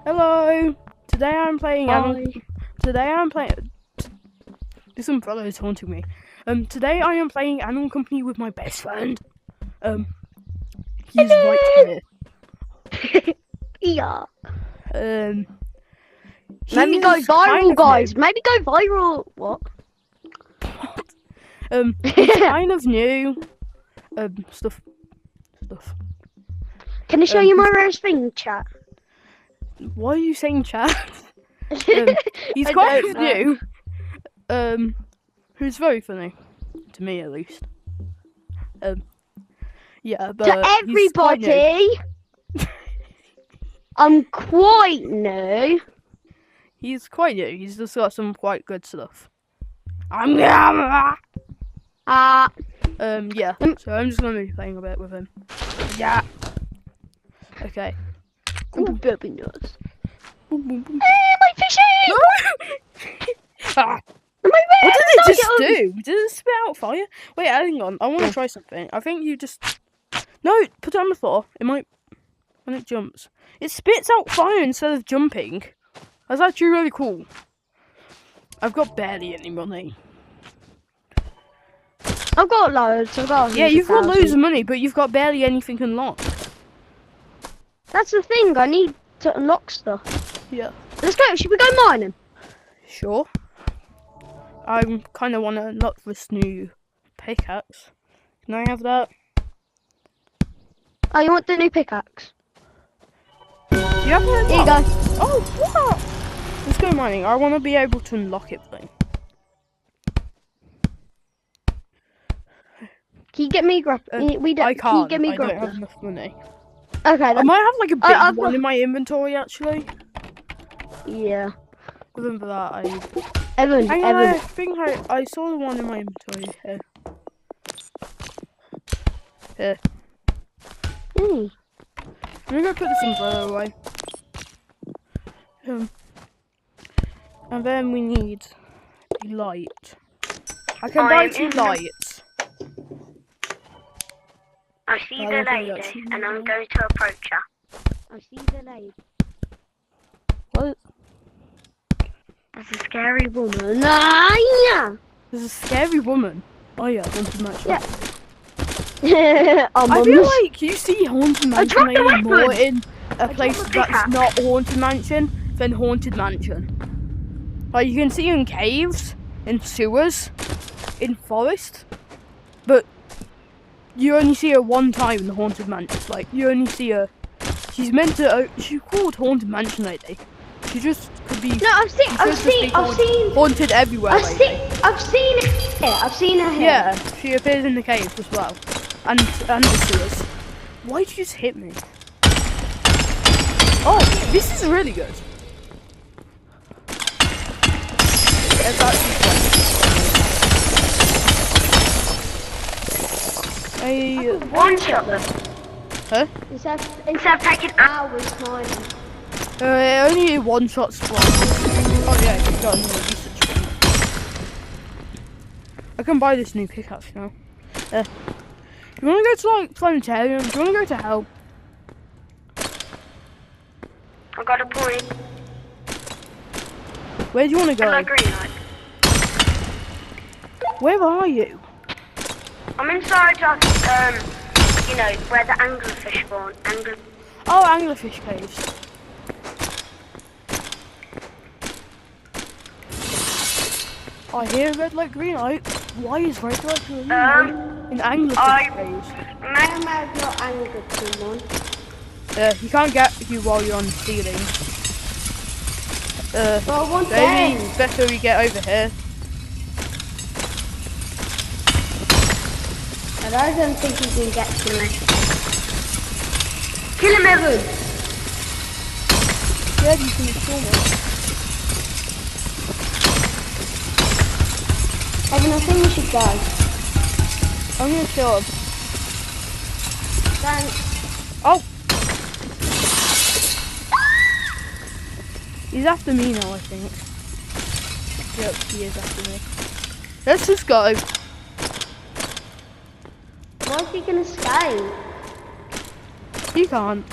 Hello. Today I'm playing. Hi. Today I'm playing. This umbrella is haunting me. Today I am playing Animal Company with my best friend. He's right here. Yeah. Maybe Maybe go viral, guys. Maybe go viral. What? He's kind of new. Stuff. Can I show you my rarest thing, chat? Why are you saying chat? He's I kind don't of new. Who's very funny, to me at least. Yeah, but To everybody, I'm quite new. He's quite new. He's just got some quite good stuff. Yeah. So I'm just gonna be playing a bit with him. Yeah. Okay. Ooh, baby nuts. Boom, boom, boom. Hey, my fishing! Ah. My What did it just nugget. do? Did it spit out fire? Wait, hang on. I want to try something. I think you just... No, put it on the floor. It might... When it jumps. It spits out fire instead of jumping. That's actually really cool. I've got barely any money. I've got loads. I've got. Yeah, you've got loads of money, but you've got barely anything unlocked. That's the thing. I need to unlock stuff. Yeah. Let's go. Should we go mining? Sure. I kind of want to unlock this new pickaxe. Can I have that? Oh, you want the new pickaxe? Do you have that? Here you go. Oh, what? Let's go mining. I want to be able to unlock it, though. Can you get me grab? We don't. I Can you can't. get me I grab? don't have enough money. Okay. I Then. might have like a big I've one got- in my inventory, actually. Yeah. Other than that, Evan. Hang on, I Evan. think I saw the one in my inventory here. Here. Hmm. Let me go put this umbrella away. And then we need a light. I can buy 2 lights. I see the lady, and I'm going to approach her. I see the lady. What? That's a scary woman. Ah, yeah. There's a scary woman. Oh yeah, haunted mansion. Yeah. I feel like you see haunted mansion dropped the maybe more weapon. in a place the that's pickaxe. not haunted mansion than haunted mansion. Like you can see in caves, in sewers, in forest, but you only see her one time in the haunted mansion. Like you only see her. She's meant to. She's called haunted mansion lady. She just could be. No, I've seen haunted everywhere. I've seen it here. I've seen her here. Yeah, she appears in the caves as well, and the sewers. Why did you just hit me? Oh, this is really good. It's actually fun. One shot them. Huh? Instead Instead of taking hours mining. Only one shot spawn. Oh yeah, you got another research point. I can buy this new pickaxe now. You wanna go to like planetarium? Do you wanna go to hell? I got a point. Where do you wanna go? Hello, green light. Where are you? I'm inside, you know, where the anglerfish spawn. Oh, anglerfish caves. I hear red light, green light. Why is red light, green light in anglerfish caves? I might have not angered someone. He can't get you while you're on the ceiling. But I want Maybe them. it's better we get over here. And I don't think he can get to me. Kill him, Evan. Yeah, you can kill me. Evan, I think we should go. I'm gonna kill him. Thanks. Oh! He's after me now, I think. Yep, he is after me. Let's just go. Why is he gonna escape? You can't.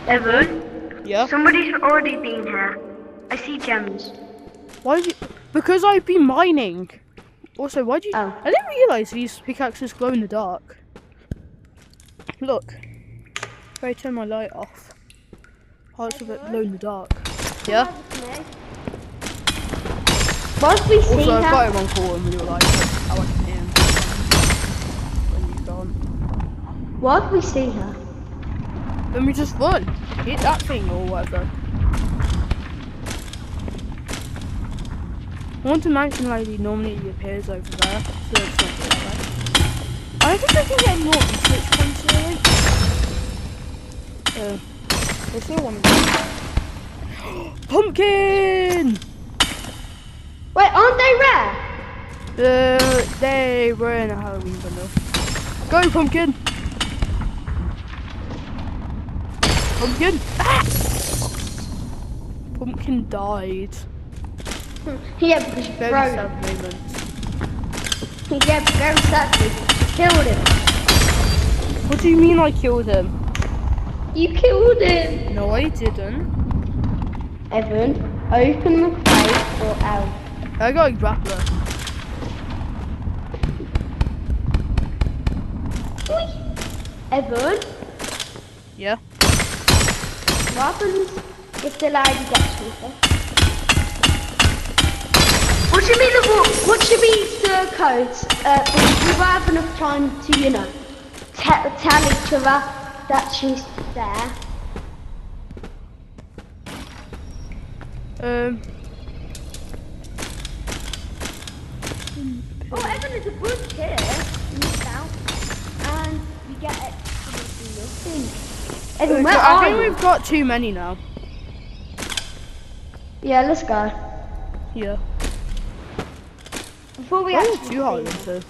Evan, Yeah? somebody's already been here. I see gems. Why did you... Because I've been mining. Also, why do you... Oh. I didn't realise these pickaxes glow in the dark. Look. If I turn my light off. Parts of it glow in the dark. Yeah? Whilst we see Also, I've got her, him on call and we were like, how I can hear him when you gone. whilst we see her, Then we just run. Hit that thing or whatever. Haunted Mansion Lady normally appears over there, so it's not that way. I don't think I can get any more research points really. There's still one. Pumpkin! wait, aren't they rare? They were in a Halloween bundle. Go, Pumpkin! Pumpkin! Ah! Pumpkin died. Yeah, because Very bro. sad moment. Yeah, very sadly. Killed him. What do you mean I killed him? You killed him. No, I didn't. Evan, open the crate or out. I got a grappler. Evan, Yeah. what happens if the lady gets with her? What should be the book? What should be the codes? Because we won't have enough time to, you know, tell each other that she's there. Oh, Evan, there's a bunch here in the south, and we get absolutely nothing. Evan, where I are think you? we've got too many now. Yeah, let's go. Yeah. Before we Oh, actually too hard see into.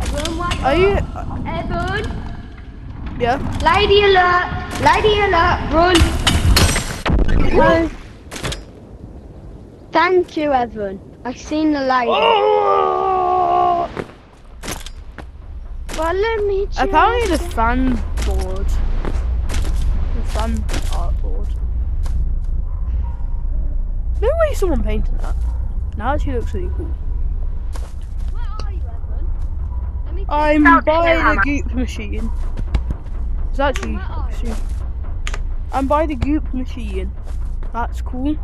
Evan, why Are you? Evan, Yeah. lady alert! Lady alert! Run! No. Thank you, Evan. I've seen the lady. Oh! Well, let me check. Apparently the fan board. The fan art board. No way someone painted that. Now it actually looks really cool. Where are you, Evan? Let me I'm Out by here, the Hannah. goop machine. It's actually. Where are you? I'm by the goop machine. That's cool.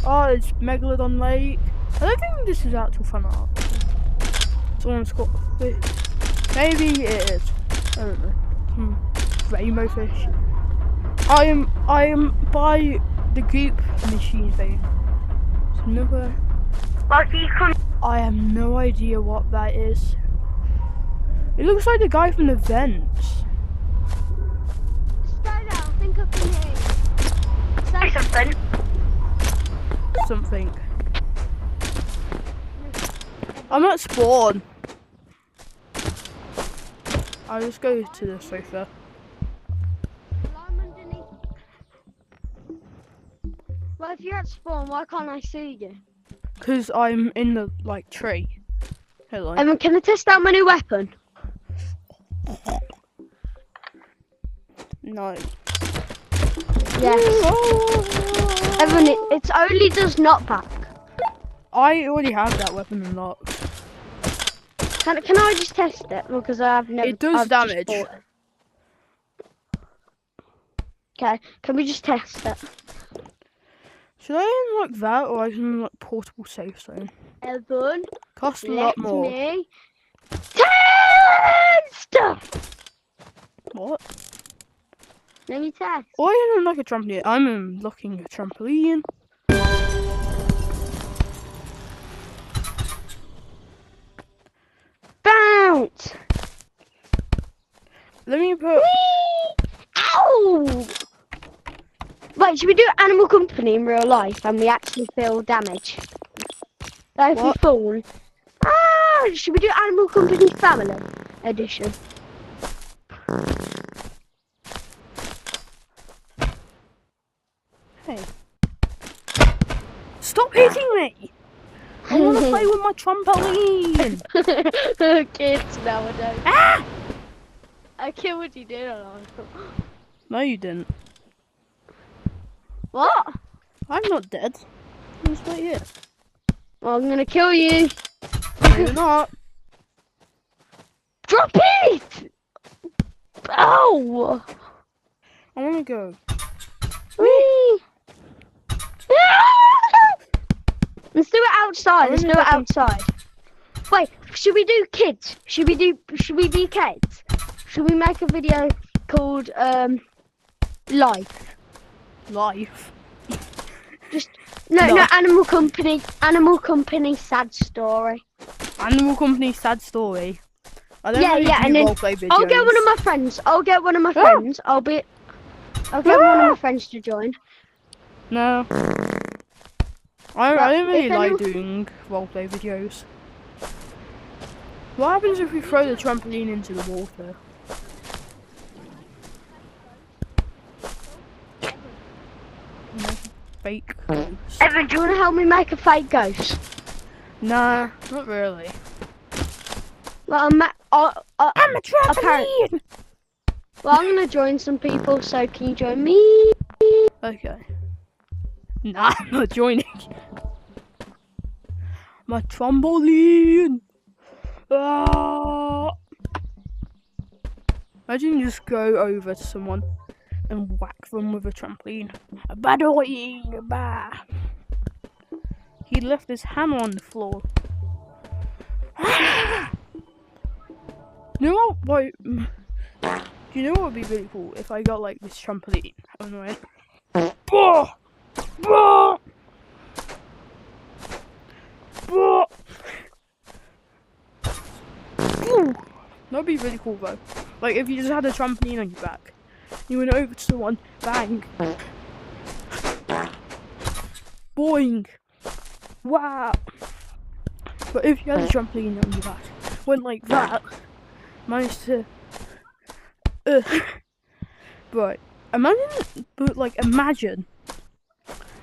Oh, it's Megalodon Lake. I don't think this is actual fan art. Someone's got fish. Maybe it is. I don't know. Rainbow fish. I am by the goop machine thing. It's another. Well, you come. I have no idea what that is. It looks like the guy from the vents. Stay down. I think I can hear you. Say something. Something. I'm at spawn. I'll just go to the sofa. I'm underneath. Well, if you're at spawn, why can't I see you? Because I'm in the, like, tree. Hello. Evan, can I test out my new weapon? No. Yes. Evan, it's only does knockback. I already have that weapon unlocked. Can I just test it? Because I have never. It does I've just damage. bought it. Okay, can we just test it? Should I unlock that or I can unlock portable safe zone? Evan, Cost a let lot more. me test. What? Let me test. Oh, I can unlock a trampoline. I'm unlocking a trampoline. Bounce. Let me put. Whee! Ow! Right, should we do Animal Company in real life and we actually feel damage? Like if we What? fall. Ah! Should we do Animal Company Family Edition? Hey. Stop hitting me! I want to play with my trampoline! Kids nowadays. Ah! I killed you, didn't I? No, you didn't. What? I'm not dead. I'm just right here. Well, I'm gonna kill you. No, you're not. Drop it! Ow! I want to go. Whee! Let's do it outside. Let's do it outside. Wait, should we do kids? Should we be kids? Should we make a video called Life? Life. Just no, Animal Company sad story. Animal Company sad story. I don't really Yeah, do and then roleplay videos. I'll get one of my friends. I'll get one of my friends. I'll get one of my friends to join. No. I don't really if like anyone- doing roleplay videos. What happens if we throw the trampoline into the water? Fake ghost. Evan, do you want to help me make a fake ghost? Nah, not really. Well, I'm a trampoline! apparently- well, I'm gonna join some people, so can you join me? Okay. Nah, I'm not joining. My trampoline! Ah! Imagine you just go over to someone and whack them with a trampoline. Badoing! Bah! He left his hammer on the floor. You know what? Wait, do you know what would be really cool if I got like this trampoline and went, bah! Bah! Bah! Ooh, that'd be really cool though. Like if you just had a trampoline on your back, you went over to someone, bang, boing, wow. But if you had a trampoline on your back, went like that, managed to, right. Imagine,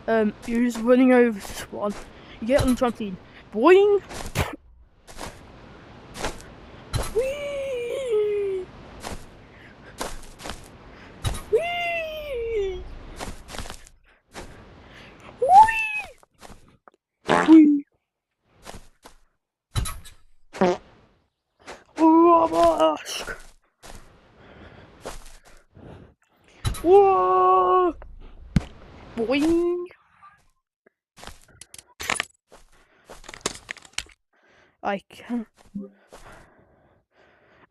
you're just running over to one, you get on the trampoline, boing, whee, whee, whee, whee. Rabash. Whoa! Boing! I can.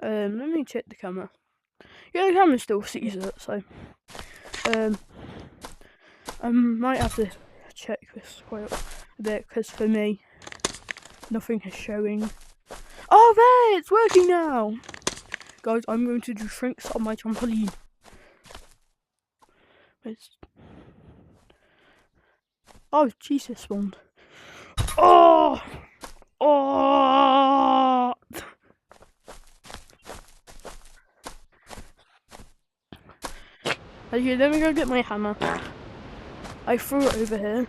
Let me check the camera. Yeah, the camera still sees it, so I might have to check this quite a bit because for me, nothing is showing. Oh, there! It's working now! Guys, I'm going to do shrinks on my trampoline. Oh, Jesus spawned. Oh! Oh! Okay, let me go get my hammer. I threw it over here.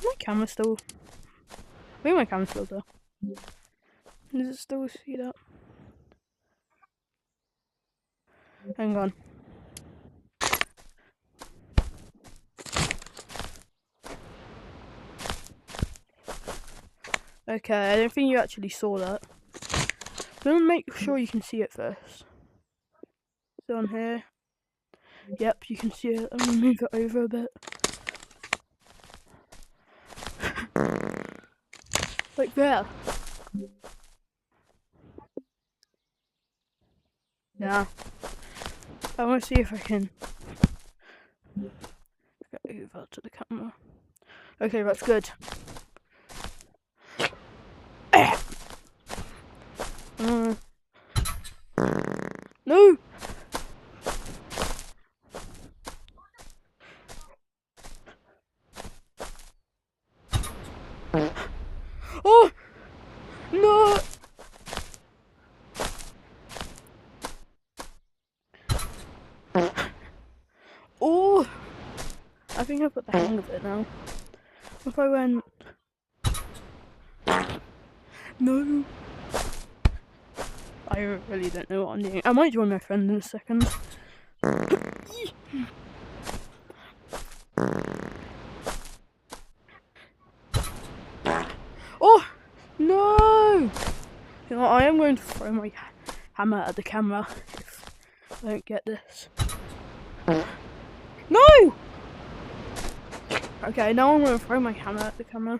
My camera still. I think my camera's still there. Does it still see that? Hang on. Okay, I don't think you actually saw that. Let me make sure you can see it first. It's on here. Yep, you can see it. I'm gonna move it over a bit. Like there. Yeah. I want to see if I can get over to the camera. Okay, that's good. No! Oh! No! Oh! I think I've got the hang of it now. If I went... No! I really don't know what I'm doing. I might join my friend in a second. Oh! No! You know, I am going to throw my hammer at the camera if I don't get this. No! Okay, now I'm going to throw my hammer at the camera.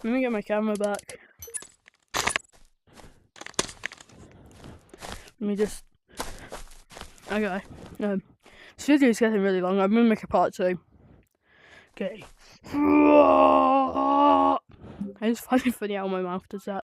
Let me get my camera back. Let me just... Okay. This video is getting really long. I'm going to make a part 2. Okay. I just find it funny how my mouth does that.